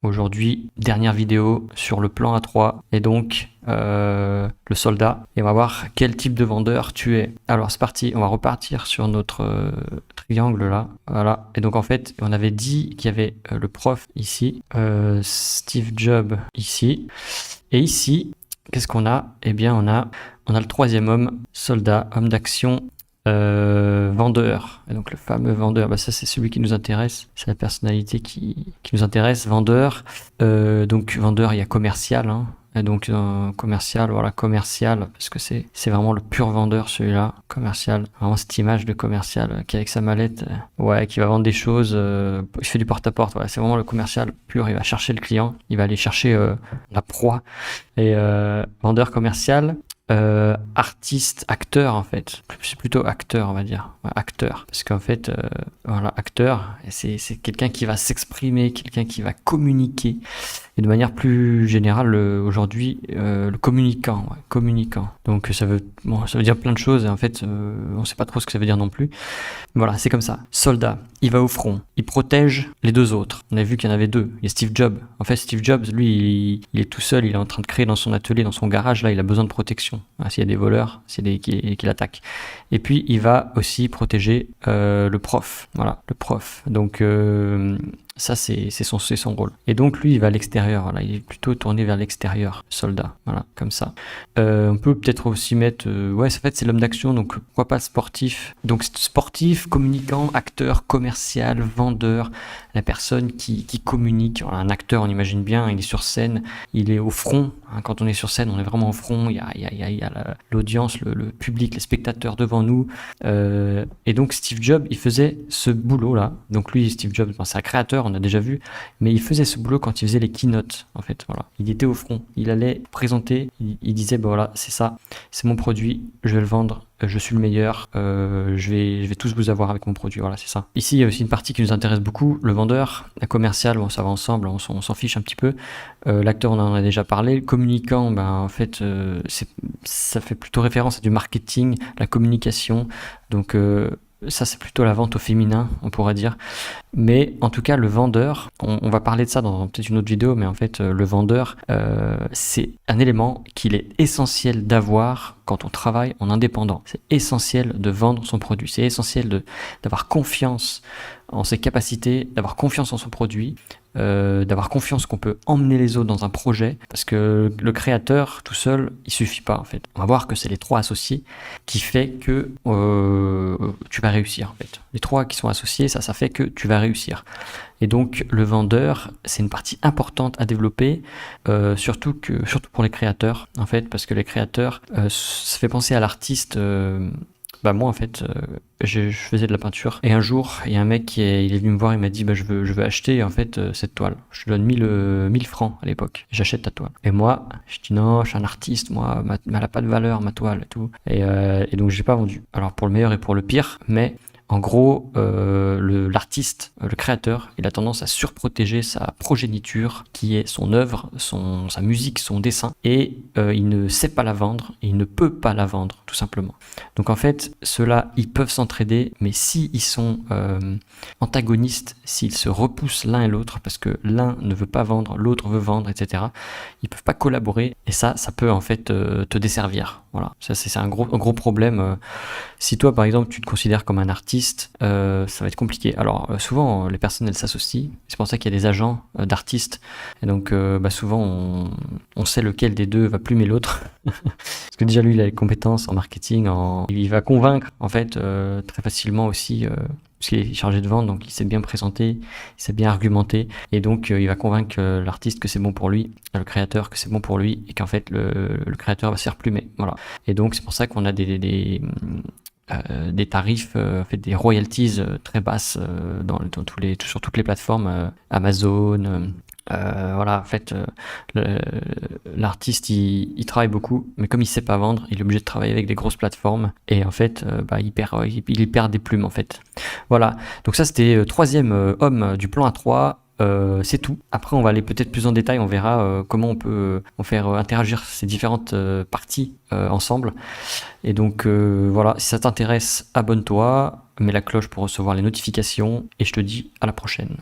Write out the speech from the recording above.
Aujourd'hui, dernière vidéo sur le plan A3 et donc le soldat. Et on va voir quel type de vendeur tu es. Alors c'est parti, on va repartir sur notre triangle là. Voilà. Et donc en fait, on avait dit qu'il y avait le prof ici, Steve Jobs ici. Et ici, qu'est-ce qu'on a? Eh bien, on a le troisième homme, soldat, homme d'action. Vendeur, et donc le fameux vendeur, ça c'est celui qui nous intéresse, c'est la personnalité qui nous intéresse. Vendeur, donc vendeur, il y a commercial, hein. Et donc commercial, voilà, commercial, parce que c'est vraiment le pur vendeur celui-là, commercial, vraiment cette image de commercial qui est avec sa mallette, ouais, qui va vendre des choses, il fait du porte-à-porte, voilà, c'est vraiment le commercial pur, il va chercher le client, il va aller chercher la proie, et vendeur commercial. Artiste, acteur en fait, c'est plutôt acteur on va dire, ouais, acteur, parce qu'en fait voilà, acteur, c'est quelqu'un qui va s'exprimer, quelqu'un qui va communiquer, et de manière plus générale aujourd'hui le communicant, ouais, communicant, donc ça veut dire plein de choses et en fait on sait pas trop ce que ça veut dire non plus. Voilà, c'est comme ça. Soldat, il va au front, il protège les deux autres. On a vu qu'il y en avait deux. Il y a Steve Jobs. En fait, Steve Jobs, lui, il est tout seul, il est en train de créer dans son atelier, dans son garage, là, il a besoin de protection. S'il y a des voleurs, qui l'attaquent. Et puis, il va aussi protéger le prof. Voilà, le prof. Donc, ça, c'est son rôle. Et donc, lui, il va à l'extérieur. Voilà, il est plutôt tourné vers l'extérieur, soldat. Voilà, comme ça. On peut peut-être aussi mettre... ouais, en fait, c'est l'homme d'action, donc pourquoi pas sportif. Donc, sportif, communicant, acteur, commercial, vendeur, la personne qui communique. Voilà, un acteur, on imagine bien, il est sur scène, il est au front. Hein, quand on est sur scène, on est vraiment au front. Il y a l'audience, le public, les spectateurs devant nous. Et donc, Steve Jobs, il faisait ce boulot-là. Donc, lui, Steve Jobs, c'est un créateur, on a déjà vu, mais il faisait ce boulot quand il faisait les keynotes, en fait. Voilà. Il était au front. Il allait présenter, il disait, voilà, c'est ça, c'est mon produit, je vais le vendre. Je suis le meilleur, je vais tous vous avoir avec mon produit, voilà, c'est ça. Ici, il y a aussi une partie qui nous intéresse beaucoup, le vendeur, la commerciale, bon, ça va ensemble, on s'en fiche un petit peu. L'acteur, on en a déjà parlé. Le communicant, en fait, ça fait plutôt référence à du marketing, la communication. Donc, ça, c'est plutôt la vente au féminin, on pourrait dire. Mais en tout cas, le vendeur, on va parler de ça dans peut-être une autre vidéo, mais en fait, le vendeur, c'est un élément qu'il est essentiel d'avoir quand on travaille en indépendant. C'est essentiel de vendre son produit. C'est essentiel d'avoir confiance en ses capacités, d'avoir confiance en son produit, d'avoir confiance qu'on peut emmener les autres dans un projet, parce que le créateur tout seul, il suffit pas en fait. On va voir que c'est les trois associés qui fait que tu vas réussir en fait. Les trois qui sont associés, ça fait que tu vas réussir. Et donc le vendeur, c'est une partie importante à développer, surtout pour les créateurs en fait, parce que les créateurs, ça fait penser à l'artiste. Moi en fait je faisais de la peinture et un jour il y a un mec il est venu me voir, il m'a dit je veux acheter en fait cette toile, je te donne 1000 francs à l'époque, j'achète ta toile. Et moi je dis non, je suis un artiste, moi elle a pas de valeur ma toile et tout, et donc j'ai pas vendu, alors pour le meilleur et pour le pire, mais en gros, l'artiste, le créateur, il a tendance à surprotéger sa progéniture, qui est son œuvre, sa musique, son dessin, et il ne sait pas la vendre, et il ne peut pas la vendre, tout simplement. Donc en fait, ceux-là, ils peuvent s'entraider, mais s'ils sont antagonistes, s'ils se repoussent l'un et l'autre, parce que l'un ne veut pas vendre, l'autre veut vendre, etc., ils peuvent pas collaborer, et ça peut en fait te desservir. Voilà, ça c'est un gros problème. Si toi, par exemple, tu te considères comme un artiste, ça va être compliqué. Alors, souvent, les personnes, elles s'associent. C'est pour ça qu'il y a des agents d'artistes. Et donc, souvent, on sait lequel des deux va plumer l'autre. Parce que déjà, lui, il a les compétences en marketing. Il va convaincre, en fait, très facilement aussi, parce qu'il est chargé de vente, donc il sait bien présenter, il sait bien argumenter. Et donc, il va convaincre l'artiste que c'est bon pour lui, le créateur que c'est bon pour lui, et qu'en fait, le créateur va se faire plumer. Voilà. Et donc, c'est pour ça qu'on a des tarifs, des royalties très basses sur toutes les plateformes, Amazon. Voilà, en fait, l'artiste il travaille beaucoup, mais comme il sait pas vendre, il est obligé de travailler avec des grosses plateformes, et en fait, il perd des plumes en fait. Voilà. Donc ça, c'était troisième homme du plan A3. C'est tout. Après, on va aller peut-être plus en détail, on verra comment on peut faire interagir ces différentes parties ensemble. Et donc voilà, si ça t'intéresse, abonne-toi, mets la cloche pour recevoir les notifications, et je te dis à la prochaine.